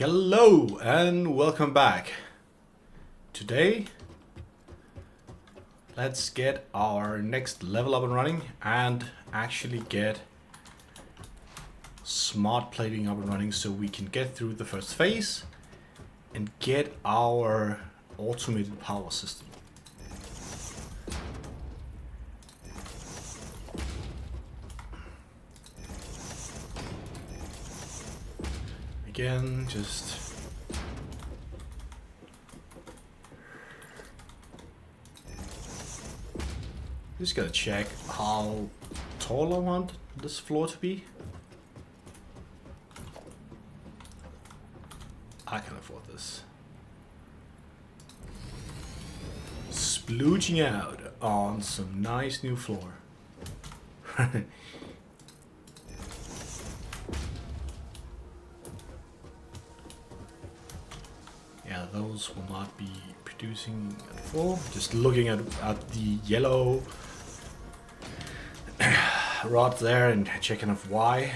Hello and welcome back. Today, let's get our next level up and running and actually get smart plating up and running so we can get through the first phase and get our automated power system. Again, just gotta check how tall I want this floor to be. I can afford this. Splooging out on some nice new floor. Yeah, those will not be producing at full. Just looking at the yellow rod there and checking of why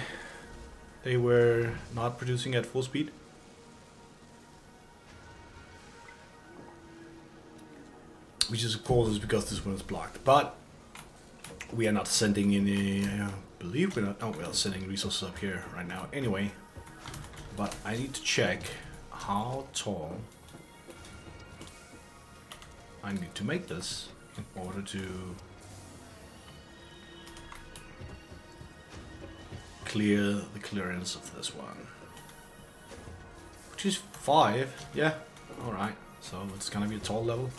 they were not producing at full speed. Which is of course is because this one is blocked. But we are not sending any, I believe we're not, oh, we're sending resources up here right now anyway. But I need to check how tall I need to make this in order to clear the clearance of this one. Which is 5, yeah, alright, so it's gonna be a tall level.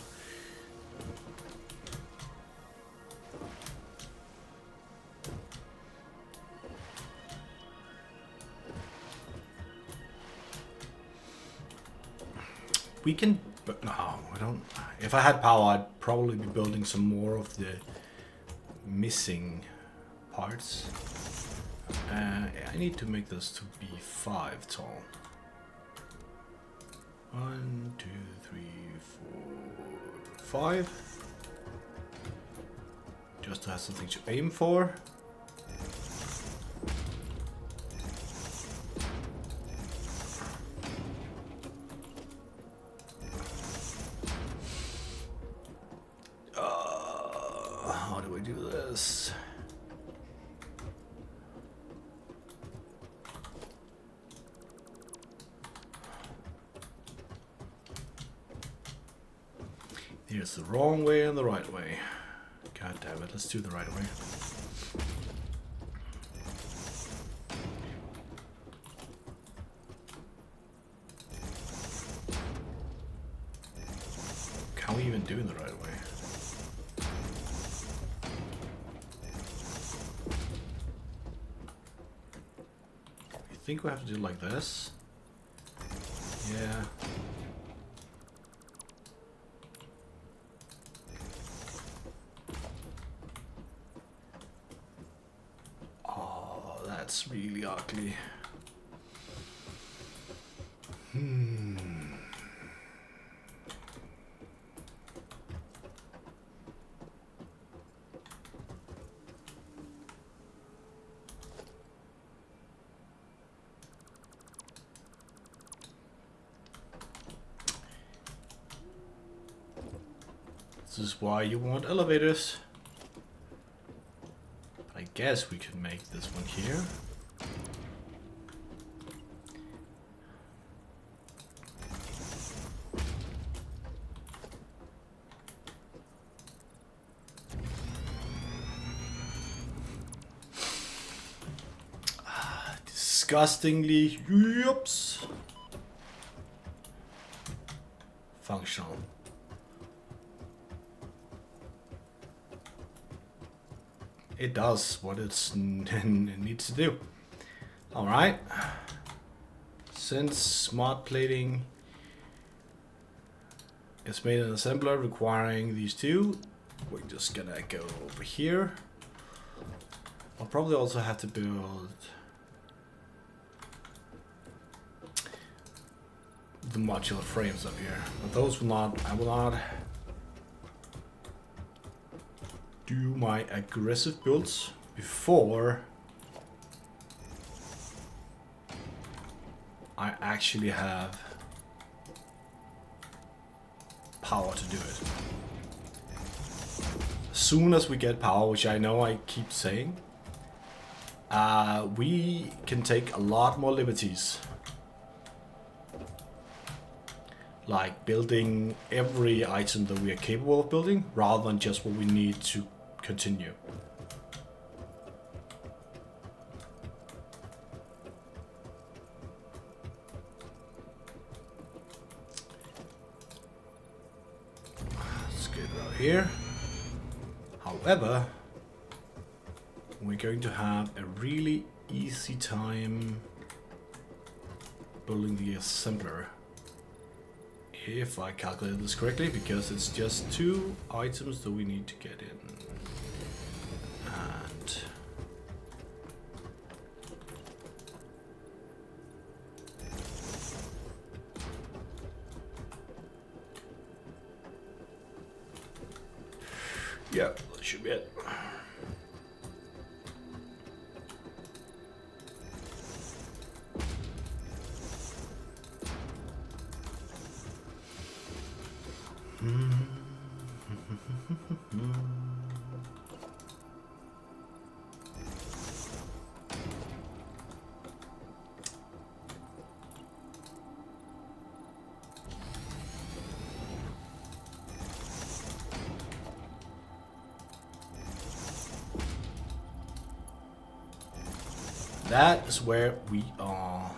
We can, but no, I don't. If I had power, I'd probably be building some more of the missing parts. I need to make this to be 5 tall. 1, 2, 3, 4, 5. Just to have something to aim for. How do I do this? Here's the wrong way and the right way. God damn it, let's do the right way. Can we even do it the right way? I think we have to do it like this. Yeah. That's really ugly. This is why you want elevators. I guess we could make this one here. Disgustingly, oops, functional. It does what it needs to do. Alright. Since smart plating is made an assembler requiring these two, we're just gonna go over here. I'll probably also have to build the modular frames up here. But those will not, I will not do my aggressive builds before I actually have power to do it. As soon as we get power, which I know I keep saying, we can take a lot more liberties. Like building every item that we are capable of building, rather than just what we need to continue. Let's get it out here. However, we're going to have a really easy time building the assembler. If I calculate this correctly, because it's just 2 items that we need to get in. And yeah, that should be it. That is where we are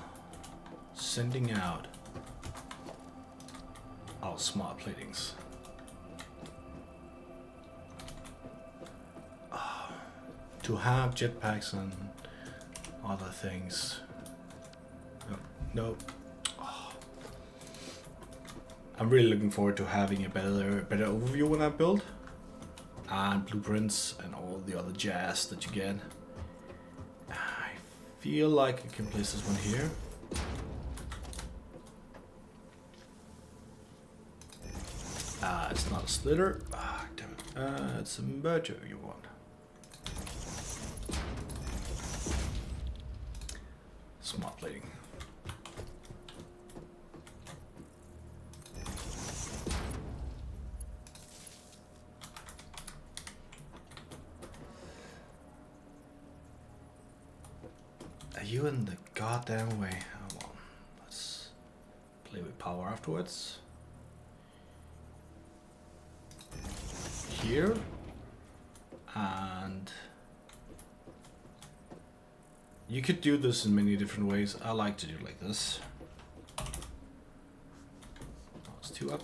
sending out our smart platings. To have jetpacks and other things. No. Oh. I'm really looking forward to having a better overview when I build, and blueprints and all the other jazz that you get. I feel like I can place this one here. It's not a splitter. Damn it. It's a merger you want. Smart plating. Are you in the goddamn way? Oh, well, let's play with power afterwards. Here. And you could do this in many different ways. I like to do it like this. Oh, it's 2 up.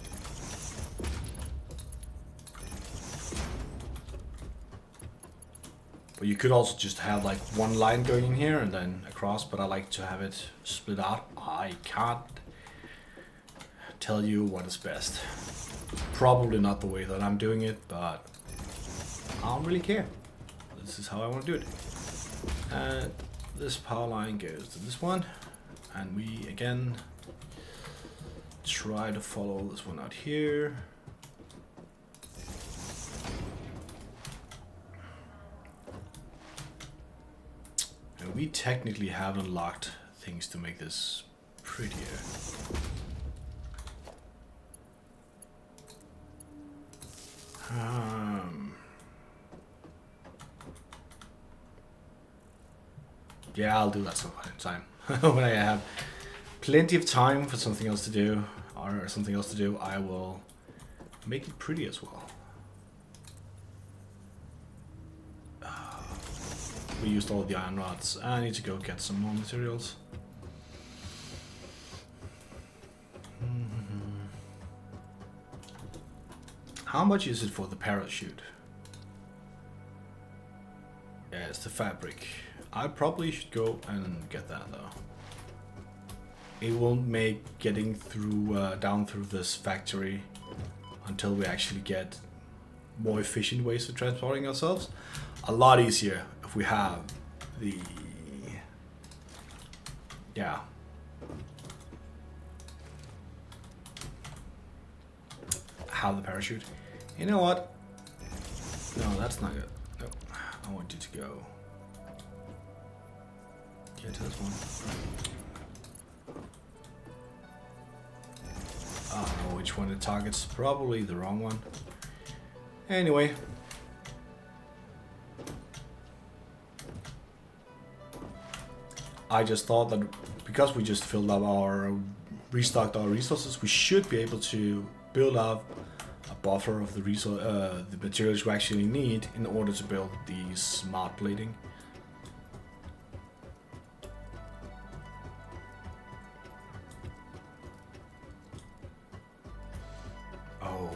But you could also just have like one line going in here and then across, but I like to have it split out. I can't tell you what is best. Probably not the way that I'm doing it, but I don't really care. This is how I want to do it. And this power line goes to this one, and we again try to follow this one out here. And we technically have unlocked things to make this prettier. Yeah, I'll do that some point in time. When I have plenty of time for something else to do, or something else to do, I will make it pretty as well. We used all the iron rods. I need to go get some more materials. How much is it for the parachute? Yeah, it's the fabric. I probably should go and get that though. It won't make getting through down through this factory until we actually get more efficient ways of transporting ourselves. A lot easier if we have the have the parachute. You know what? No, that's not good. No, I want you to go. Get to this one. which one it targets. Probably the wrong one. Anyway. I just thought that because we just filled up restocked our resources, we should be able to build up a buffer of the materials we actually need in order to build the smart plating. Oh,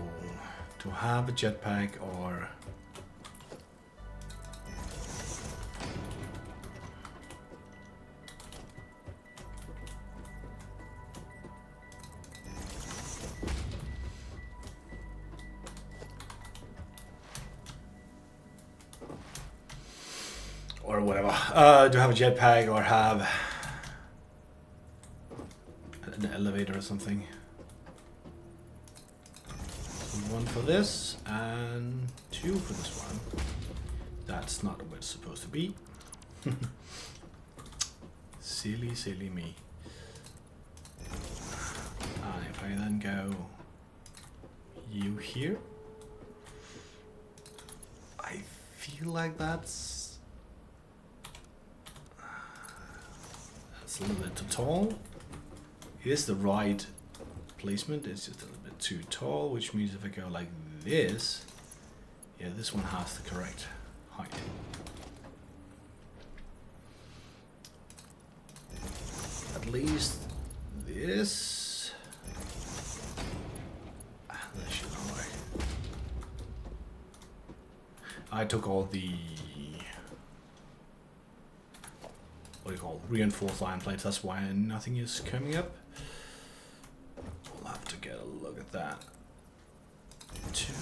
to have a jetpack or... or whatever. To have a jetpack or have an elevator or something. So 1 for this and 2 for this one. That's not what it's supposed to be. Silly, silly me. And if I then go you here, I feel like that's a little bit too tall. It is the right placement, it's just a little bit too tall, which means if I go like this, yeah, this one has the correct height. At least this. That should not work. I took all the reinforced iron plates, that's why nothing is coming up. We'll have to get a look at that. 2.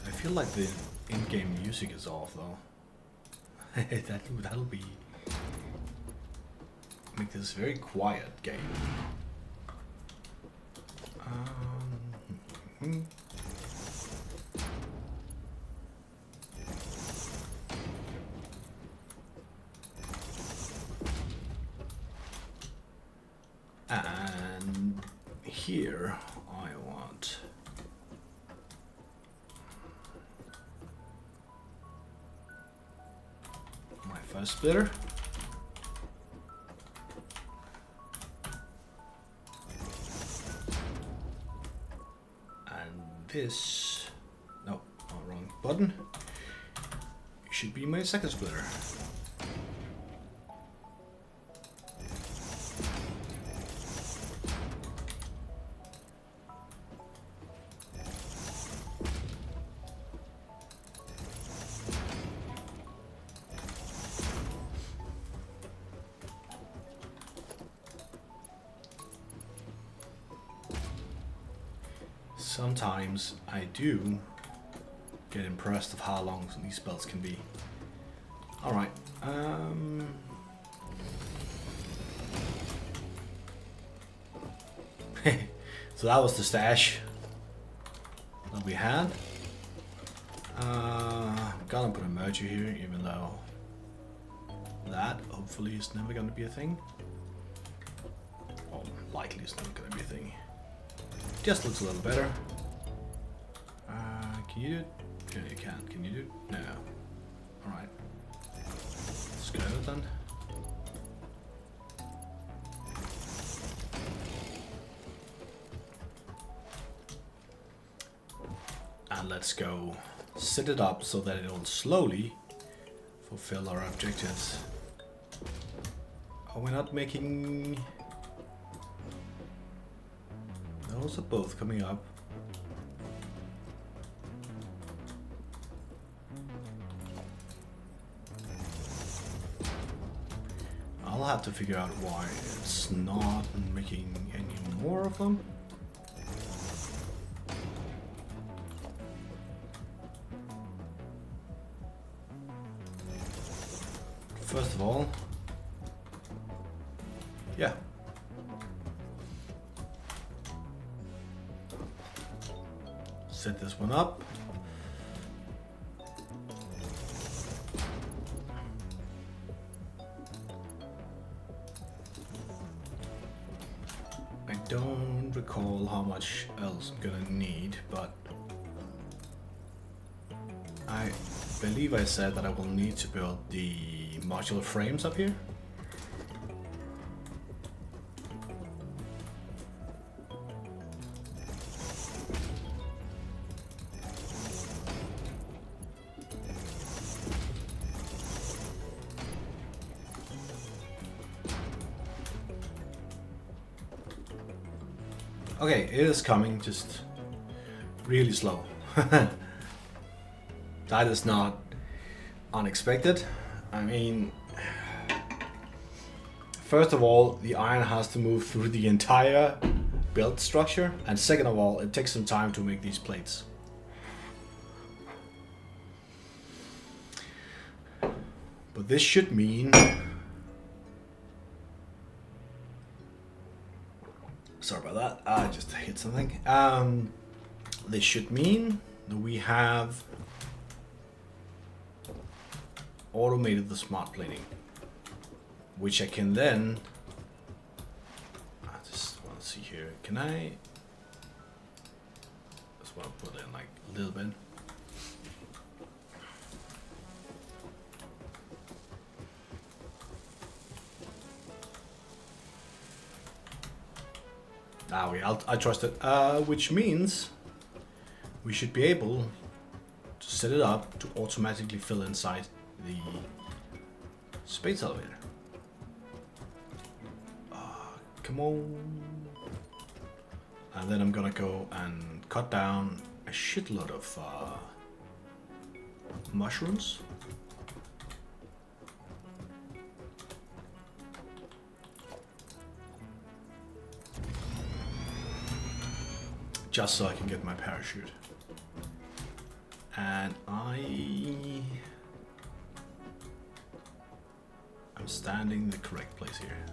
I feel like the in-game music is off though. That'll be make this a very quiet game. And here I want my first splitter. And this, no, wrong button. Should be my second splitter. Sometimes I do get impressed of how long these spells can be. Alright, so that was the stash that we had. I'm gonna put a merger here, even though that hopefully is never gonna be a thing. Or likely it's never gonna be a thing. Just looks a little better. Can you do it? Yeah, you can. Can you do it? No. Alright. Let's go then. And let's go set it up so that it will slowly fulfill our objectives. Are we not making... Those are both coming up. I'll have to figure out why it's not making any more of them. First of all, yeah, set this one up. I don't recall how much else I'm gonna need, but I believe I said that I will need to build the modular frames up here. Okay, it is coming, just really slow. That is not unexpected. I mean, first of all, the iron has to move through the entire build structure, and second of all, it takes some time to make these plates. But this should mean... Sorry about that, I just hit something. This should mean that we have automated the smart plating, which I can then... I just want to see here, can I... Just want to put in like a little bit. I trust it, which means we should be able to set it up to automatically fill inside the space elevator. Come on. And then I'm gonna go and cut down a shitload of mushrooms. Just so I can get my parachute. And I'm standing in the correct place here.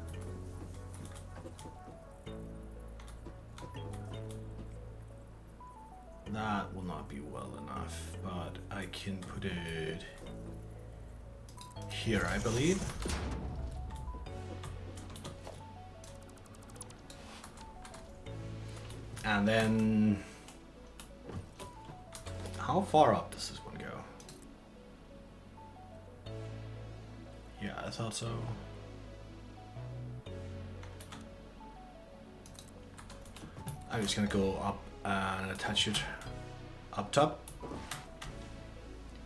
That will not be well enough, but I can put it here, I believe. And then, how far up does this one go? Yeah, I thought so. I'm just gonna go up and attach it up top.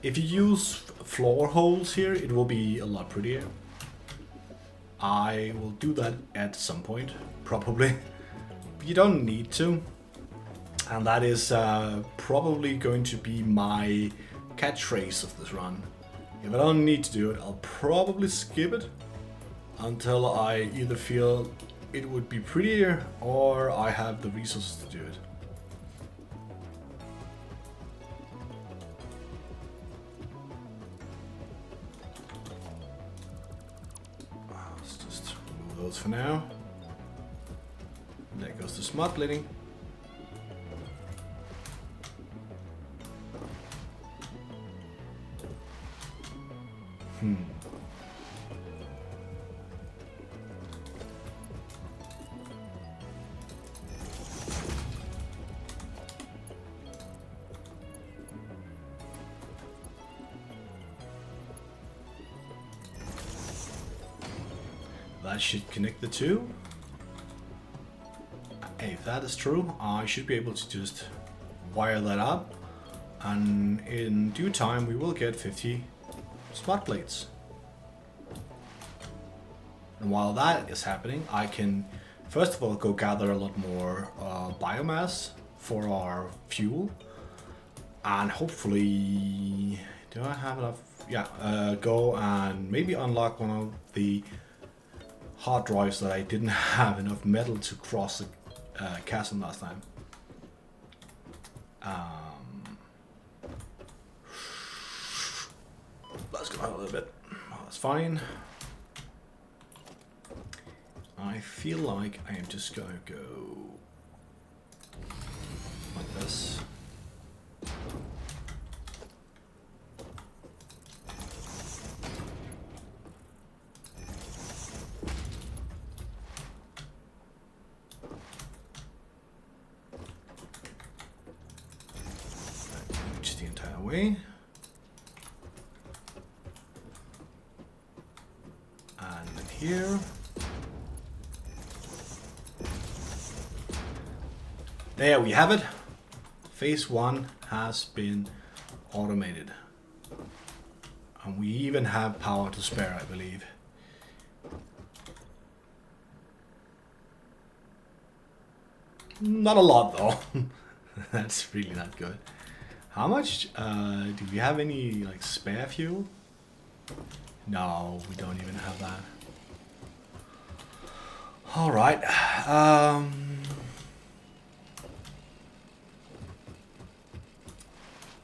If you use floor holes here, it will be a lot prettier. I will do that at some point, probably. You don't need to, and that is probably going to be my catchphrase of this run. If I don't need to do it, I'll probably skip it until I either feel it would be prettier or I have the resources to do it. Let's just remove those for now. There goes the smart plating. That should connect the two. If that is true, I should be able to just wire that up, and in due time we will get 50 smart plates. And while that is happening, I can first of all go gather a lot more biomass for our fuel, and hopefully, do I have enough? Yeah, go and maybe unlock one of the hard drives that I didn't have enough metal to cross the chasm last time. Let's go out a little bit. Oh, that's fine. I feel like I am just gonna go like this. way. And then here. There we have it. Phase 1 has been automated. And we even have power to spare, I believe. Not a lot though. That's really not good. How much do we have any like spare fuel? No, we don't even have that. All right.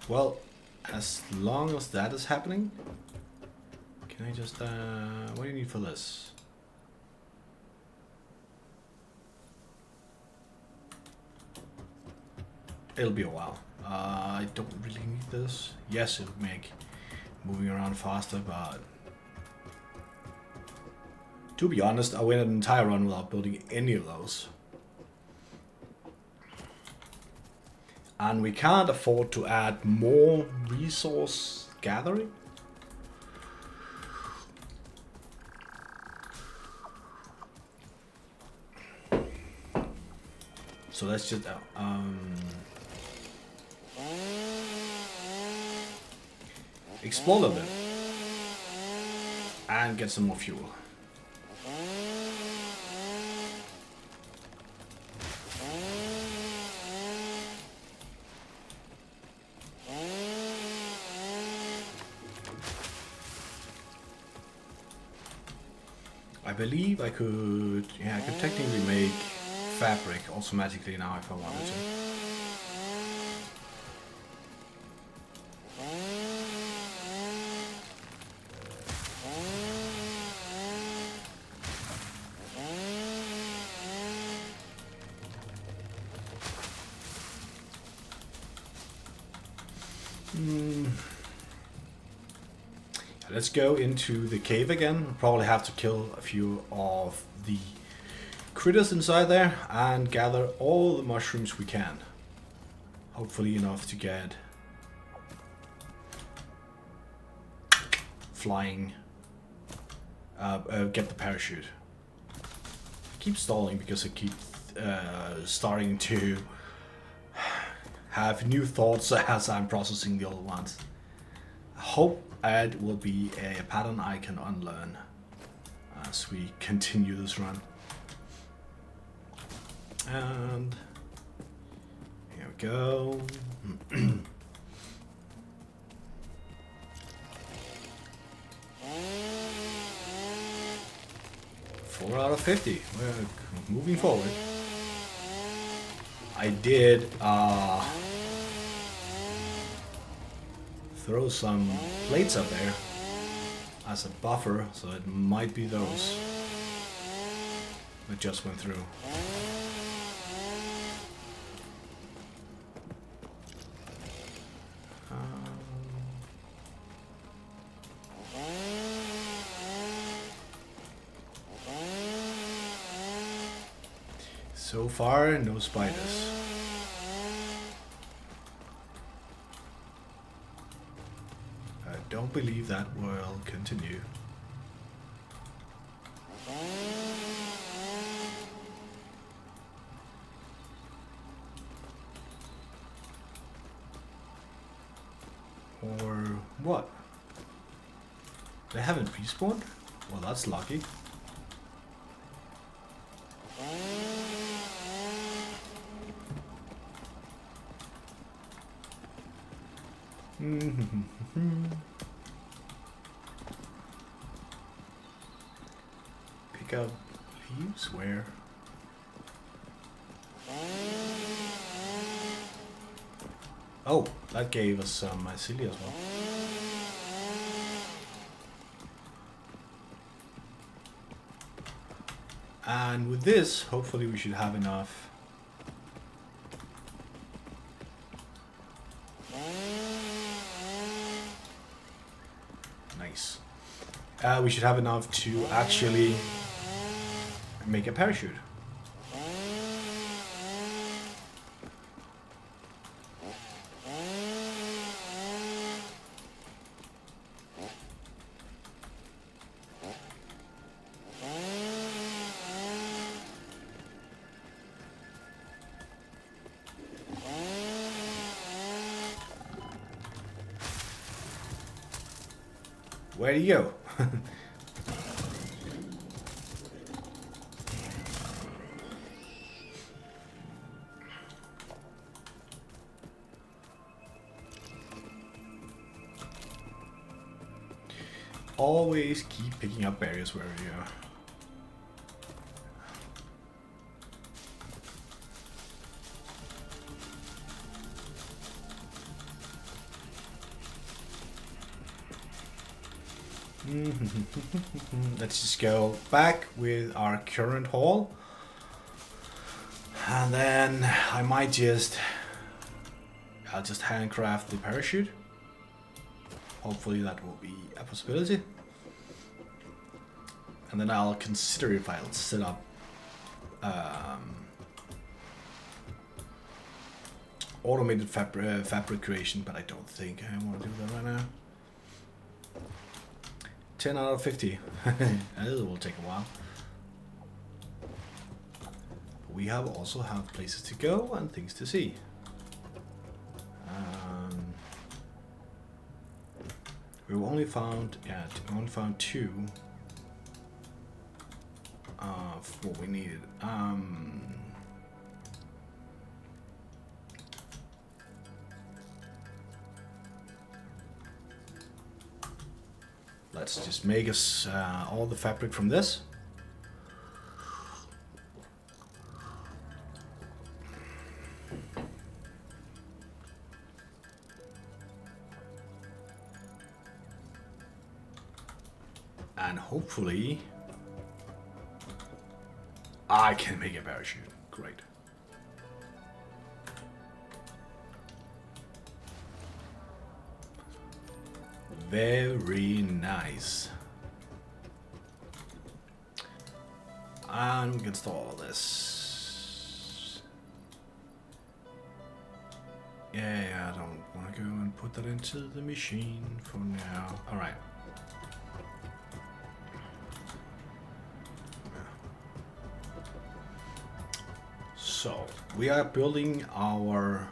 Well, as long as that is happening, can I just what do you need for this? It'll be a while. I don't really need this. Yes, it'll make moving around faster, but to be honest, I went an entire run without building any of those. And we can't afford to add more resource gathering. So let's just explore a bit and get some more fuel. I believe I could, yeah, I could technically make fabric automatically now if I wanted to. Let's go into the cave again. We'll probably have to kill a few of the critters inside there and gather all the mushrooms we can. Hopefully enough to get flying, get the parachute. I keep stalling because I keep starting to have new thoughts as I'm processing the old ones. I hope it will be a pattern I can unlearn as we continue this run. And here we go. 4 out of 50. We're moving forward. I did throw some plates up there as a buffer, so it might be those that just went through. So far, no spiders. I don't believe that will continue. Or what? They haven't respawned? Well, that's lucky. Pick up leaves? Where? Oh, that gave us some mycelia as well. And with this, hopefully we should have enough. Nice. We should have enough to actually make a parachute. Where do you go? Always keep picking up barriers wherever you go. Let's just go back with our current haul, and then I'll just handcraft the parachute. Hopefully that will be a possibility, and then I'll consider if I'll set up automated fabric creation, but I don't think I want to do that right now. 10 out of 50. It will take a while. We also have places to go and things to see. We've only found two of what we needed. Let's just make us all the fabric from this. And hopefully I can make a parachute. Great. Very nice. And we can install all of this. Yeah, I don't want to go and put that into the machine for now. Alright. So, we are building our...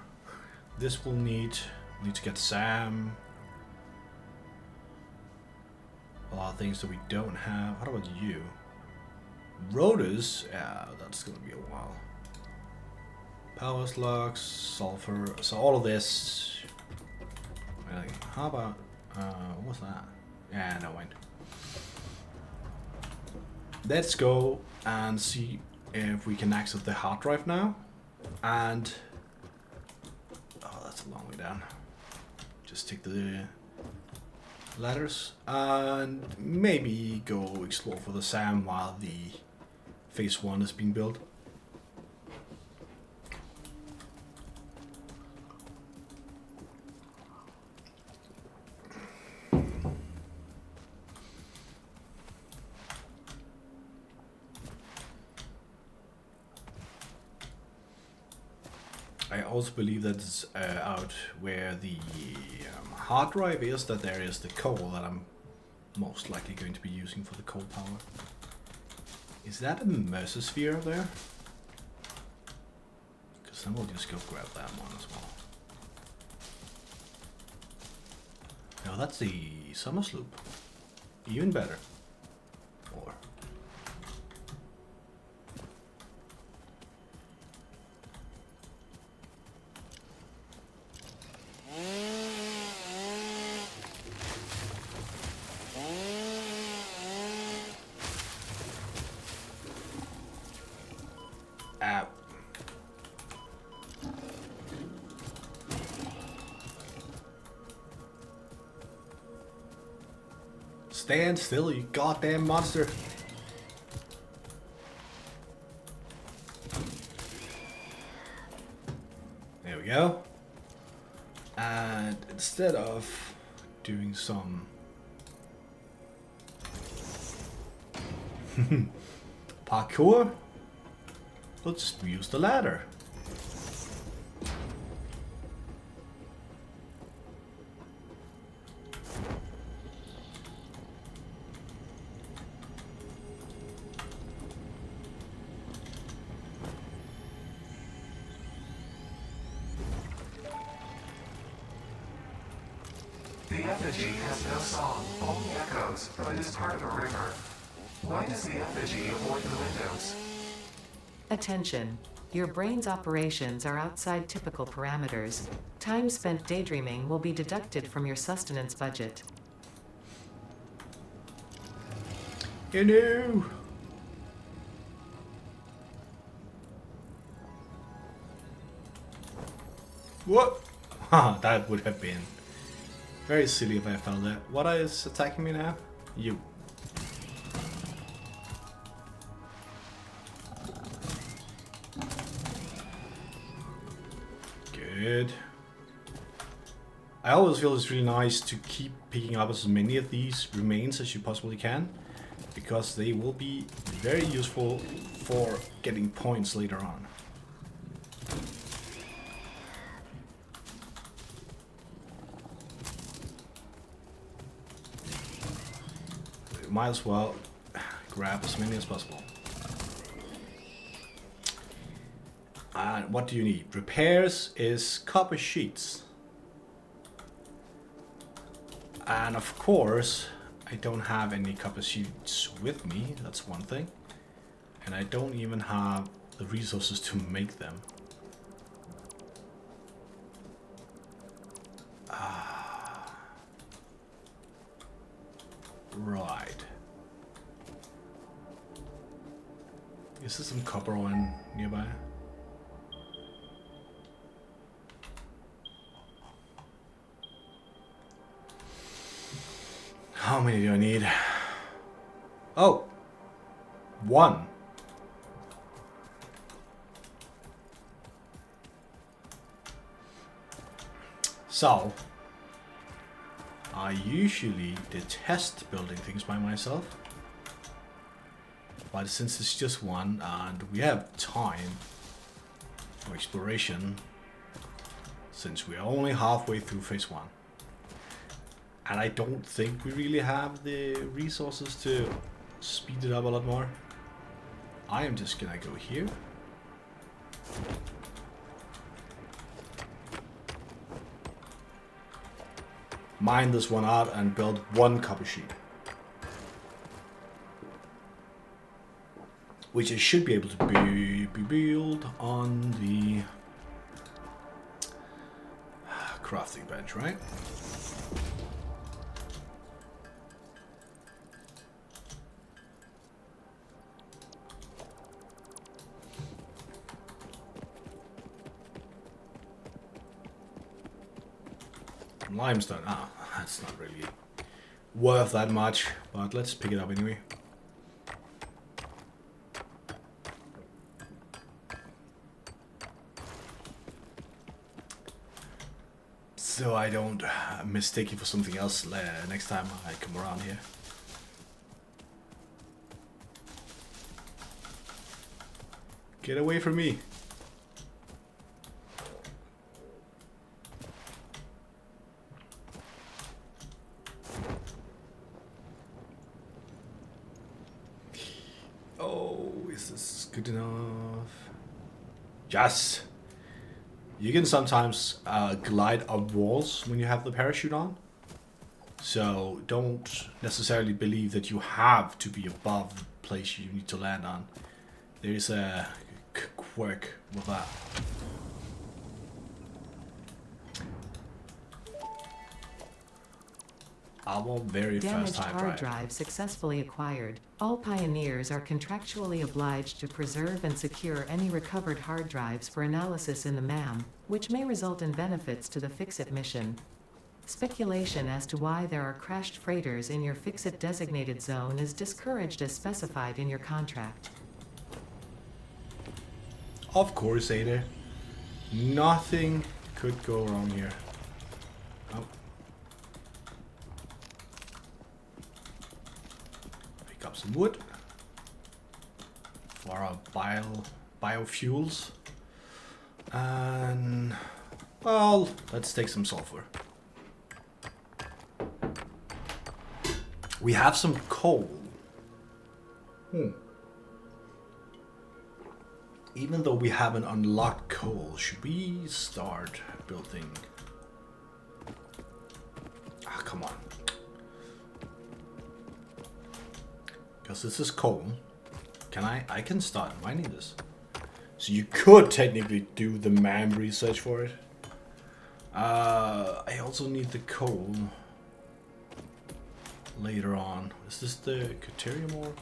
This will need to get Sam. A lot of things that we don't have. What about you? Rotors? Yeah, that's gonna be a while. Power slugs, sulfur, so all of this. How about, what's that? Yeah, no, wait. Let's go and see if we can access the hard drive now. And, oh, that's a long way down. Just take the ladders and maybe go explore for the SAM while the phase 1 is being built. I also believe that it's out where the hard drive is, that there is the coal that I'm most likely going to be using for the coal power. Is that a mesosphere there? Because then we'll just go grab that one as well. No, that's the summer sloop. Even better. Or... Stand still, you goddamn monster. There we go. And instead of doing some parkour, let's use the ladder. The effigy has no song, only echoes, but is part of a river. Why does the effigy avoid the windows? Attention. Your brain's operations are outside typical parameters. Time spent daydreaming will be deducted from your sustenance budget. You know. What? That would have been very silly if I found that. What is attacking me now? You. Good. I always feel it's really nice to keep picking up as many of these remains as you possibly can, because they will be very useful for getting points later on. Might as well grab as many as possible. And what do you need? Repairs is copper sheets. And of course, I don't have any copper sheets with me, that's one thing. And I don't even have the resources to make them. Right. Is there some copper ore nearby? How many do I need? Oh, one. So, I usually detest building things by myself. But since it's just one and we have time for exploration, since we are only halfway through phase 1. And I don't think we really have the resources to speed it up a lot more. I am just gonna go here. Mine this one out and build one copper sheet. Which I should be able to be built on the crafting bench, right? Limestone. Ah, that's not really worth that much, but let's pick it up anyway. So I don't mistake it for something else next time I come around here. Get away from me. Oh, is this good enough? Yes! You can sometimes glide up walls when you have the parachute on. So don't necessarily believe that you have to be above the place you need to land on. There is a quirk with that. Our very Damaged first time hard drive successfully acquired. All pioneers are contractually obliged to preserve and secure any recovered hard drives for analysis in the MAM, which may result in benefits to the Fix-It mission. Speculation as to why there are crashed freighters in your Fix-It designated zone is discouraged as specified in your contract. Of course, Ada. Nothing could go wrong here. Oh. Pick up some wood for our biofuels. And, well, let's take some sulfur. We have some coal. Even though we haven't unlocked coal, should we start building come on. Because this is coal. Can I can start mining this. So you could technically do the MAM research for it. I also need the coal later on. Is this the Caterium ore?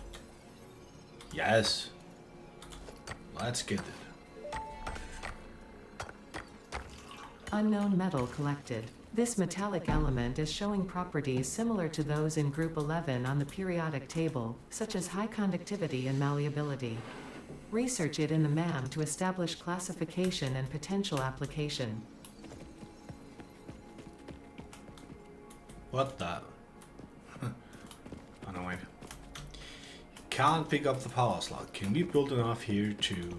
Yes. Let's get it. Unknown metal collected. This metallic element is showing properties similar to those in Group 11 on the periodic table, such as high conductivity and malleability. Research it in the MAM to establish classification and potential application. What the? Oh no, wait. Can't pick up the power slot. Can we build enough here to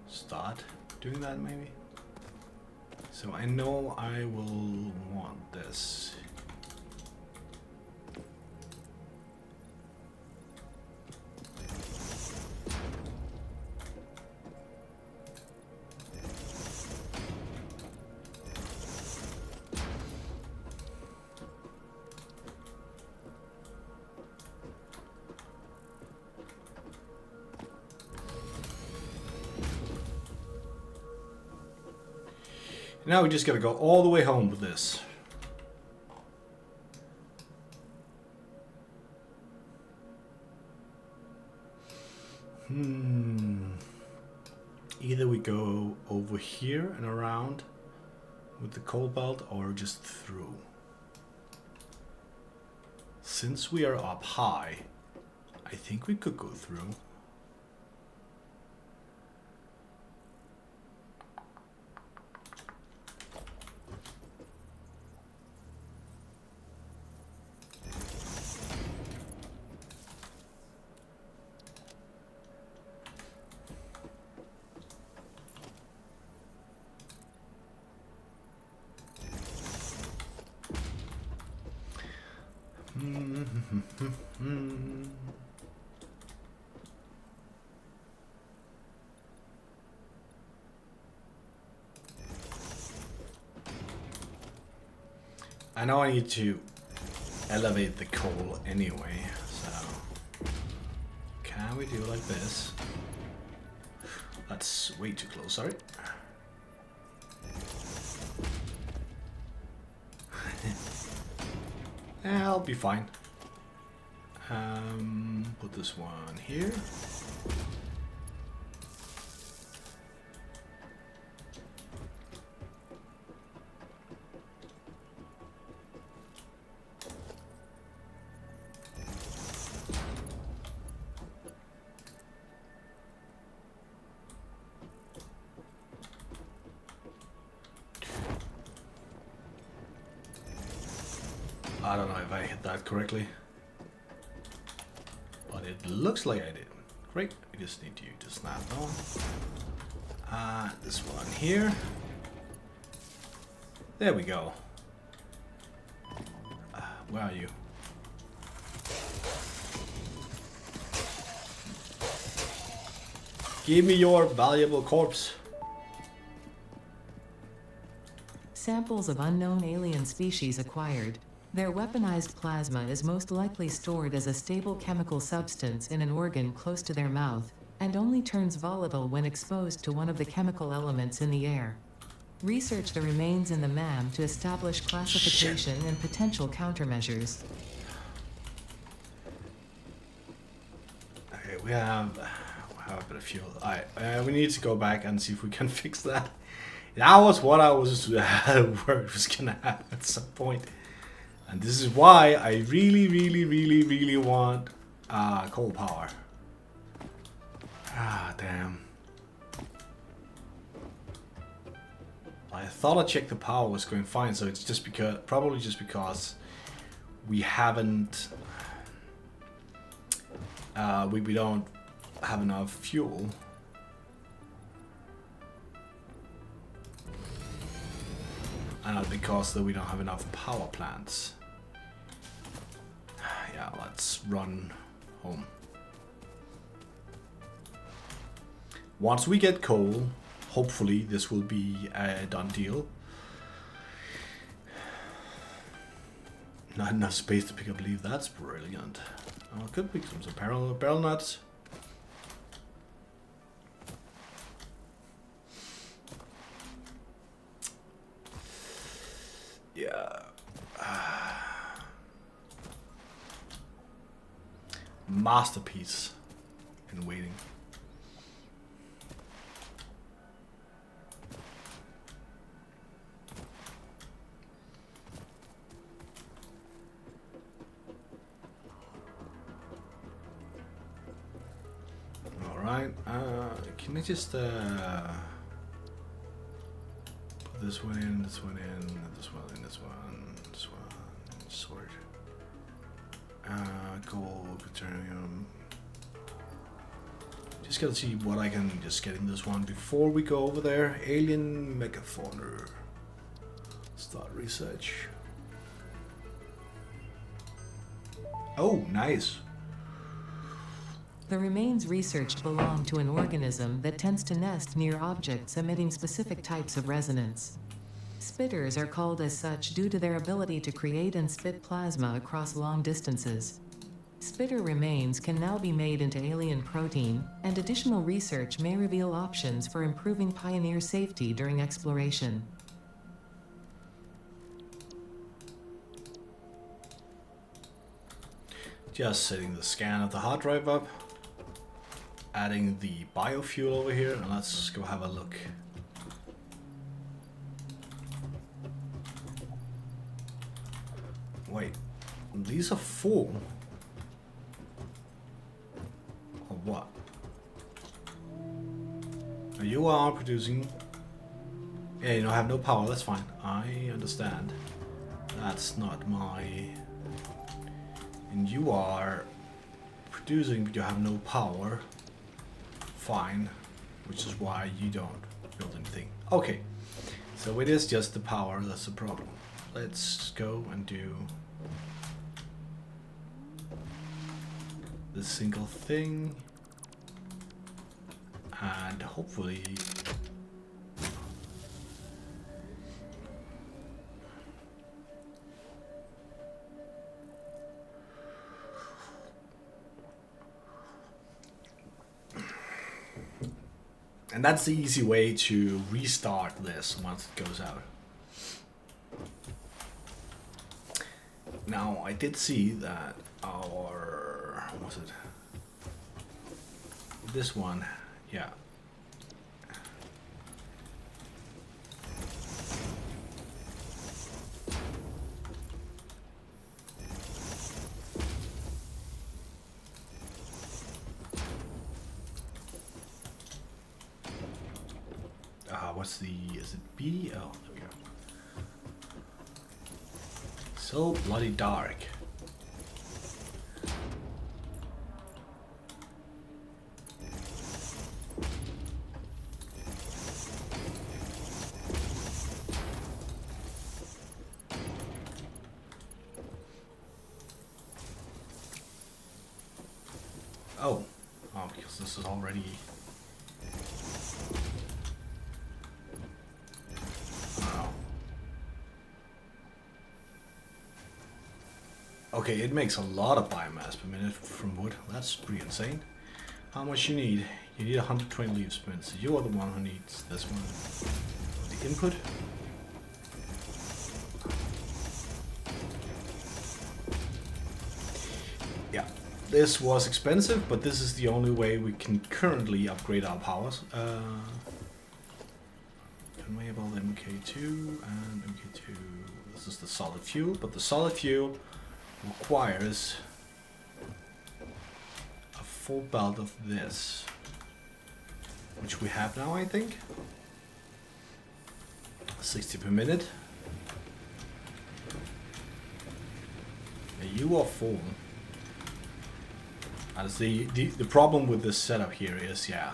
start doing that maybe? So I know I will want this. Now we just gotta go all the way home with this. Either we go over here and around with the coal belt or just through. Since we are up high, I think we could go through. I know I need to elevate the coal anyway, so can we do it like this? That's way too close, sorry. I'll be fine. Put this one here. I don't know if I hit that correctly, but it looks like I did. Great, we just need you to snap on. This one here. There we go. Where are you? Give me your valuable corpse. Samples of unknown alien species acquired. Their weaponized plasma is most likely stored as a stable chemical substance in an organ close to their mouth, and only turns volatile when exposed to one of the chemical elements in the air. Research the remains in the MAM to establish classification and potential countermeasures. Okay, we have a bit of fuel. Alright, we need to go back and see if we can fix that. That was what I was worried was gonna happen at some point. And this is why I really want coal power. Ah, damn. I thought I checked the power was going fine, so it's just because, probably just because we haven't, we don't have enough fuel. And because that we don't have enough power plants. Yeah, let's run home. Once we get coal, hopefully this will be a done deal. not enough space to pick up leaf. That's brilliant. Oh, could pick some barrel nuts. Yeah. Masterpiece in waiting. Alright, can I just put this one in, this one in, this one in, this one, sort. Gold, plutonium. Just gotta see what I can just get in this one before we go over there. Alien megafauna. Start research. Oh, nice. The remains researched belong to an organism that tends to nest near objects emitting specific types of resonance. Spitters are called as such due to their ability to create and spit plasma across long distances. Spitter remains can now be made into alien protein, and additional research may reveal options for improving Pioneer safety during exploration. Just setting the scan of the hard drive up. Adding the biofuel over here, and let's go have a look. Wait, these are full. Or what? You are producing. Yeah, you know, I have no power, that's fine. I understand. That's not my. And you are producing, but you have no power. Fine, which is why you don't build anything. Okay, so it is just the power that's the problem. Let's go and do this single thing, and hopefully and that's the easy way to restart this once it goes out. Now, I did see that our, what was it? This one, yeah. What's the, is it B? Oh, there we go. So bloody dark. Oh, because this is already. Okay, it makes a lot of biomass per minute from wood. That's pretty insane. How much you need? You need 120 leaf sprints. You are the one who needs this one. The input. Yeah, this was expensive, but this is the only way we can currently upgrade our powers. Enable MK2 and MK2. This is the solid fuel, but the solid fuel requires a full belt of this, which we have now, I think. 60 per minute. And you are full. And the problem with this setup here is, yeah,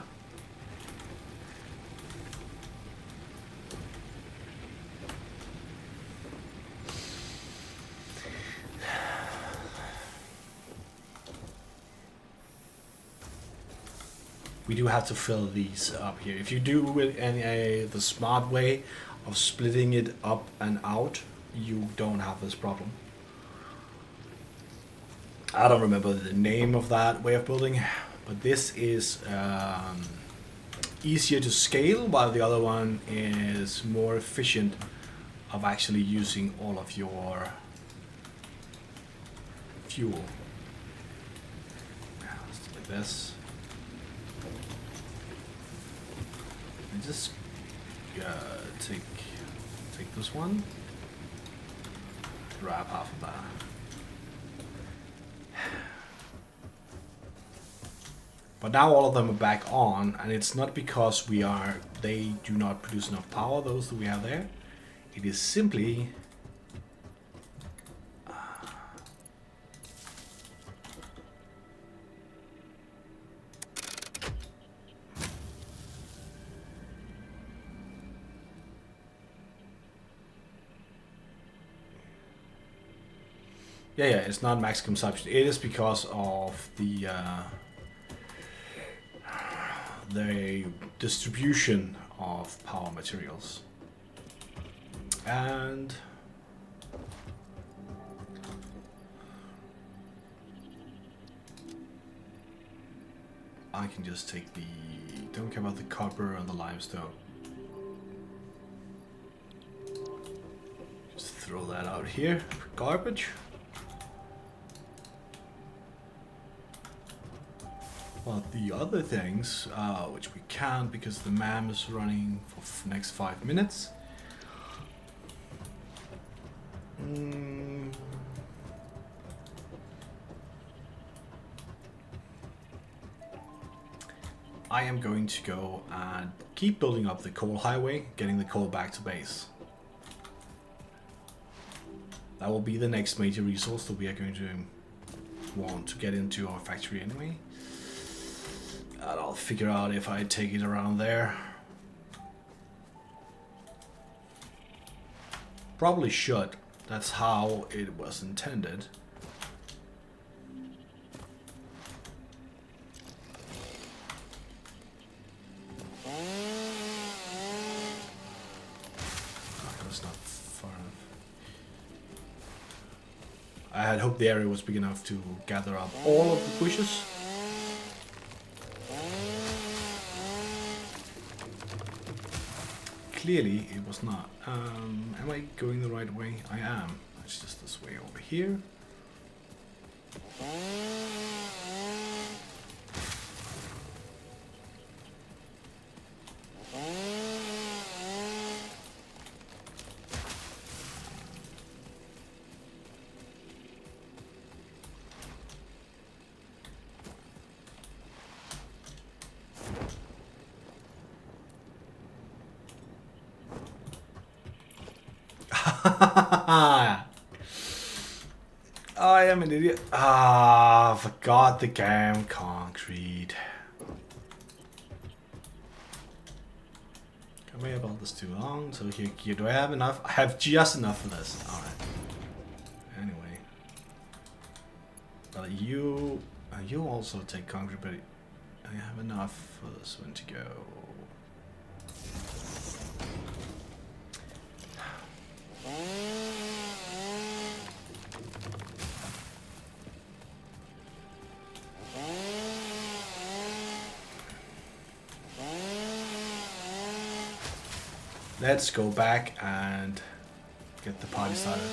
we do have to fill these up here. If you do it in the smart way of splitting it up and out, you don't have this problem. I don't remember the name of that way of building, but this is easier to scale, while the other one is more efficient of actually using all of your fuel. Let's do like this. And just take this one, grab half of that. But now all of them are back on, and it's not because they do not produce enough power, those that we have there. It is simply yeah, it's not max consumption. It is because of the distribution of power materials. And I can just take don't care about the copper and the limestone. Just throw that out here for garbage. But the other things, which we can't because the MAM is running for the next 5 minutes. I am going to go and keep building up the coal highway, getting the coal back to base. That will be the next major resource that we are going to want to get into our factory anyway. And I'll figure out if I take it around there. Probably should. That's how it was intended. That's not far enough. I had hoped the area was big enough to gather up all of the bushes. Clearly it was not. Am I going the right way? I am. It's just this way over here. I am an idiot. I forgot the damn concrete. Can we build this too long? So here, do I have enough? I have just enough for this. Alright. Anyway. Well, you also take concrete, but I have enough for this one to go. Let's go back and get the party started.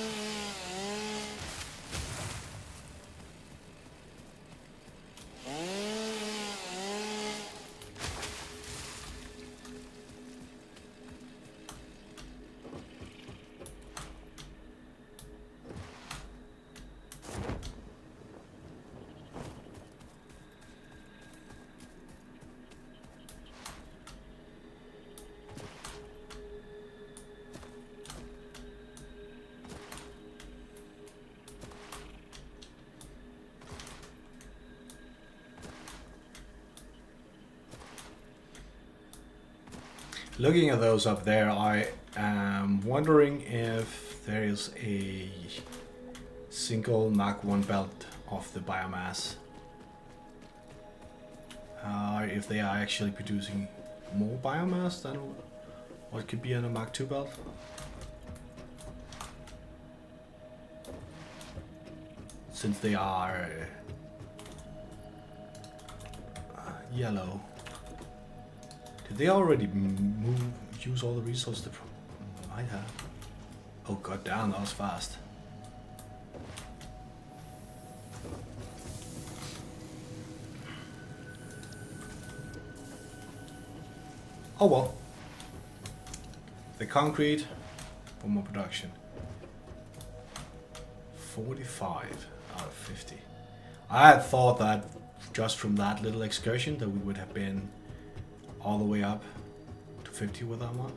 Looking at those up there, I am wondering if there is a single Mach 1 belt of the biomass. If they are actually producing more biomass than what could be on a Mach 2 belt. since they are yellow. Did they already use all the resources they might have? Oh god damn, that was fast. Oh well. The concrete for more production. 45 out of 50. I had thought that just from that little excursion that we would have been all the way up to 50 with that one.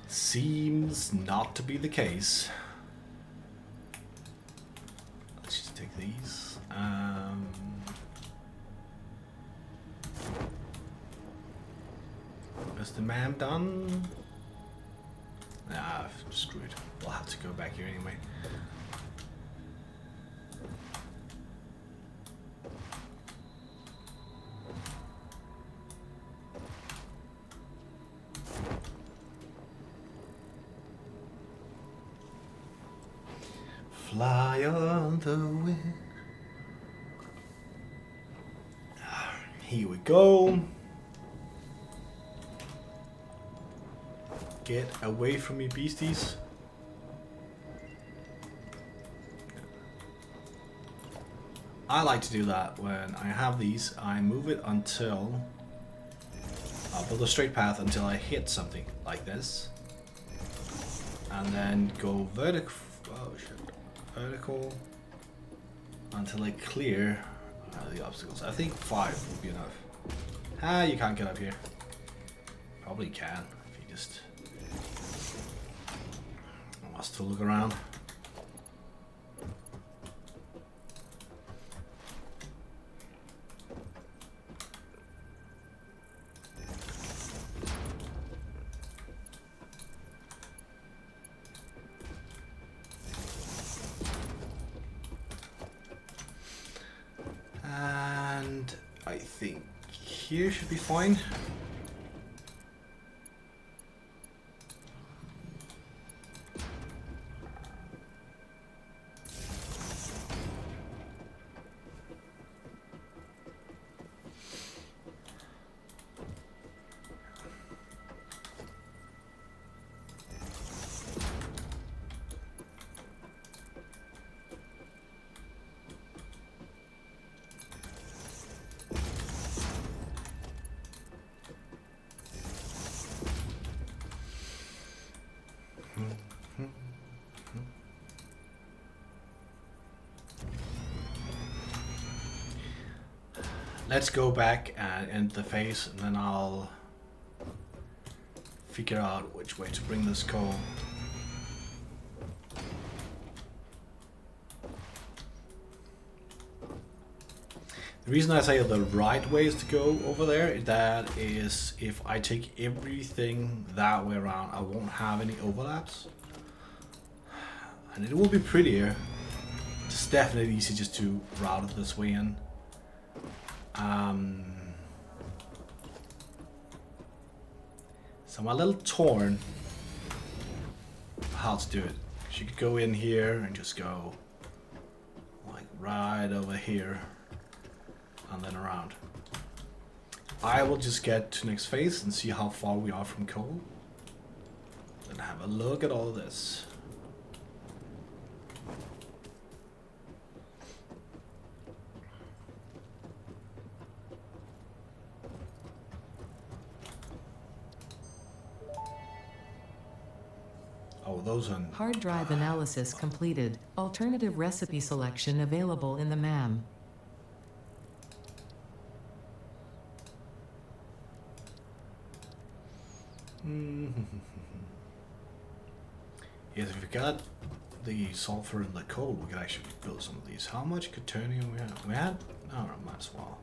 Seems not to be the case. Let's just take these. Is the MAM done? Nah, screwed. We'll have to go back here anyway. Fly on the wind. Here we go. Get away from me, beasties. I like to do that when I have these. I move it until I'll build a straight path until I hit something like this, and then go vertical. Oh shit. Vertical until I clear the obstacles. I think 5 would be enough. Ah, you can't get up here. Probably can if you just wants to look around. And I think here should be fine. Let's go back and end the phase, and then I'll figure out which way to bring this coal. The reason I say the right way is to go over there, that is if I take everything that way around, I won't have any overlaps. And it will be prettier. It's definitely easy just to route it this way in. So I'm a little torn how to do it. You could go in here and just go like right over here and then around. I will just get to next phase and see how far we are from coal. Then have a look at all this. Oh, those are... Hard drive analysis completed. Alternative recipe selection available in the MAM. Yes, if we got the sulfur and the coal, we could actually build some of these. How much quaternium we had? We had? Oh, might as well.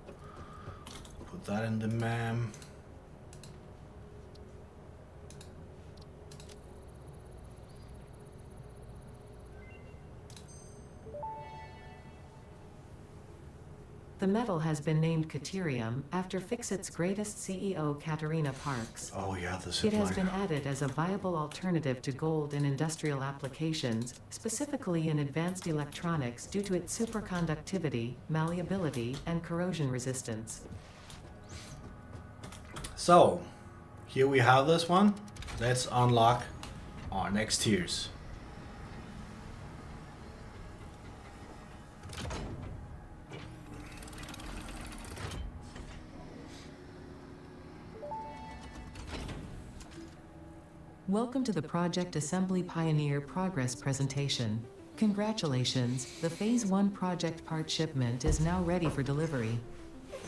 Put that in the MAM. The metal has been named Caterium after Fixit's greatest CEO Katerina Parks. Oh yeah, this It has been added as a viable alternative to gold in industrial applications, specifically in advanced electronics due to its superconductivity, malleability, and corrosion resistance. So, here we have this one. Let's unlock our next tiers. Welcome to the Project Assembly Pioneer Progress presentation. Congratulations, the Phase 1 project part shipment is now ready for delivery.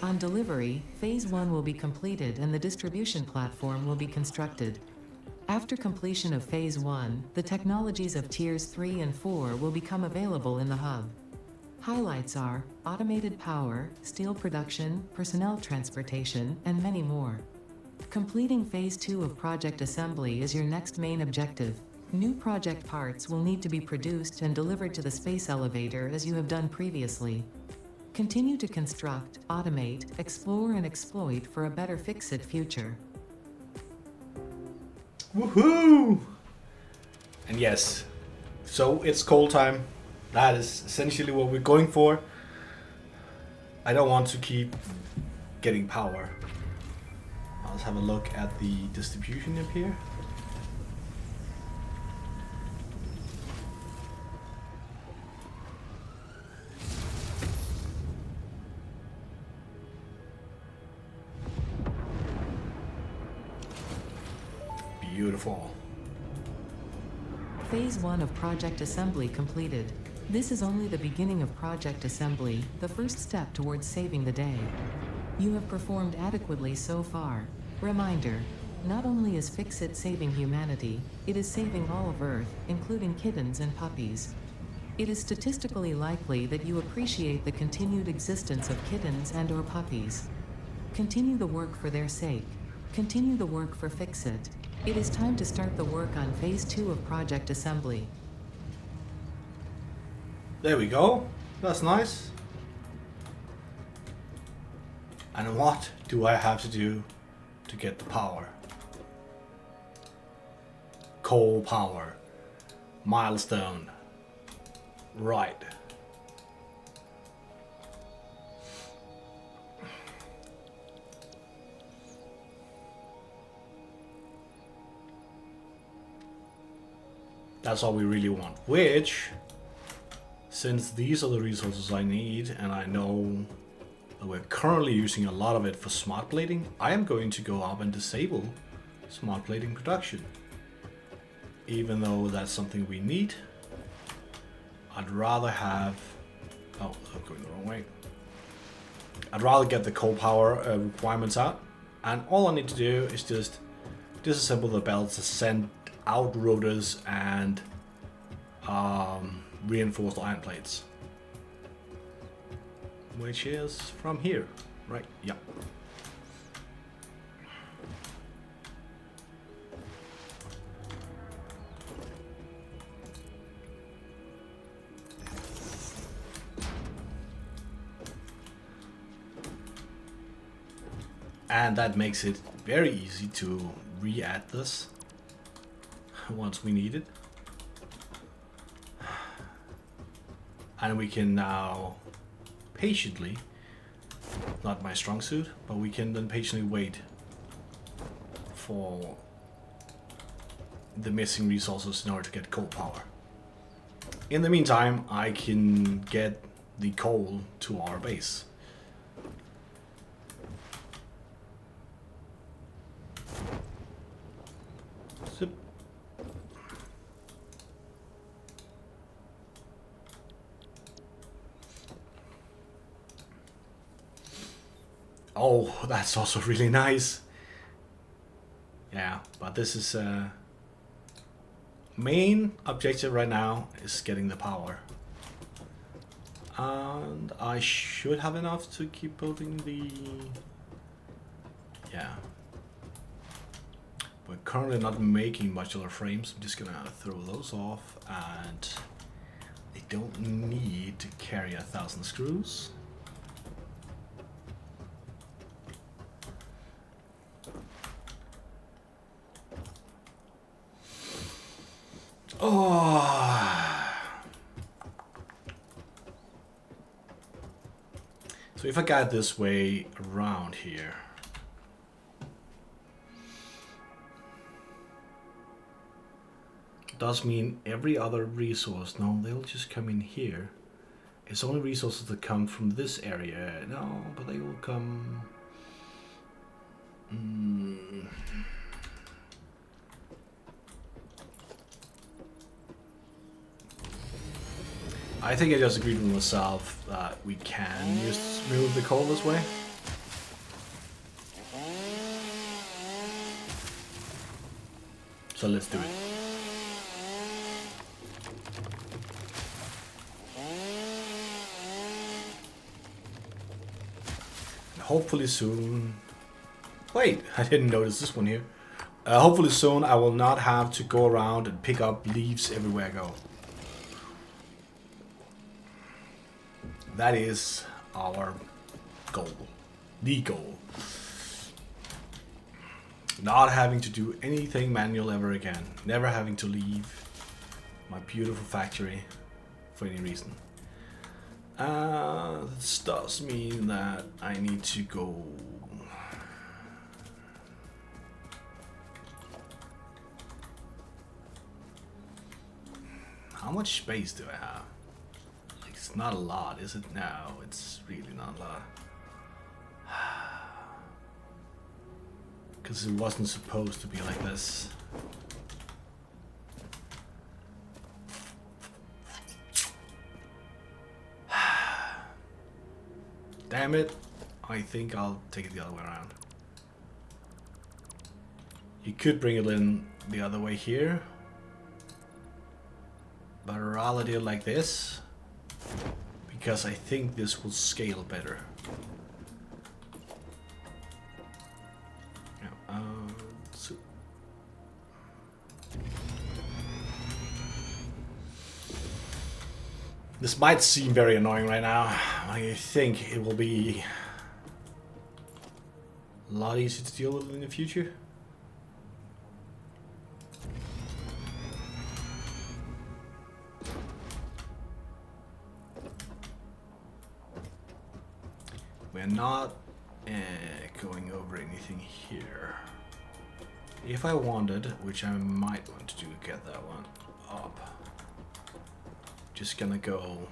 On delivery, Phase 1 will be completed and the distribution platform will be constructed. After completion of Phase 1, the technologies of Tiers 3 and 4 will become available in the hub. Highlights are automated power, steel production, personnel transportation, and many more. Completing Phase 2 of Project Assembly is your next main objective. New project parts will need to be produced and delivered to the space elevator as you have done previously. Continue to construct, automate, explore and exploit for a better Fixit future. Woohoo! And yes, so it's coal time. That is essentially what we're going for. I don't want to keep getting power. Let's have a look at the distribution up here. Beautiful. Phase 1 of Project Assembly completed. This is only the beginning of Project Assembly, the first step towards saving the day. You have performed adequately so far. Reminder, not only is Fixit saving humanity, it is saving all of Earth, including kittens and puppies. It is statistically likely that you appreciate the continued existence of kittens and/or puppies. Continue the work for their sake. Continue the work for Fixit. It is time to start the work on Phase 2 of Project Assembly. There we go. That's nice. And what do I have to do to get the power? Coal power. Milestone. Right. That's all we really want. Which, since these are the resources I need, and I know that we're currently using a lot of it for smart plating, I am going to go up and disable smart plating production. Even though that's something we need, I'd rather have... Oh, I'm going the wrong way. I'd rather get the coal power requirements out, and all I need to do is just disassemble the belts, send out rotors, and reinforced iron plates. Which is from here, right? Yeah. And that makes it very easy to re-add this once we need it. And we can now patiently, not my strong suit, but we can then patiently wait for the missing resources in order to get coal power. In the meantime, I can get the coal to our base. Zip. Oh, that's also really nice. Yeah, but this is main objective right now is getting the power. And I should have enough to keep building the... Yeah. We're currently not making modular frames. I'm just gonna throw those off, and I don't need to carry 1,000 screws. Oh. So if I got this way around here. Does mean every other resource. No, they'll just come in here. It's only resources that come from this area. No, but they will come. I think I just agreed with myself that we can just move the coal this way. So let's do it. Hopefully soon. Wait, I didn't notice this one here. Hopefully soon I will not have to go around and pick up leaves everywhere I go. That is our goal. The goal. Not having to do anything manual ever again. Never having to leave my beautiful factory for any reason. This does mean that I need to go. How much space do I have? Like, it's not a lot, is it? No, it's really not a lot. Because it wasn't supposed to be like this. Damn it. I think I'll take it the other way around. You could bring it in the other way here. But I'd rather do it like this. Because I think this will scale better. So this might seem very annoying right now. I think it will be a lot easier to deal with in the future. We're not going over anything here. If I wanted, which I might want to do, get that one up. Just gonna go.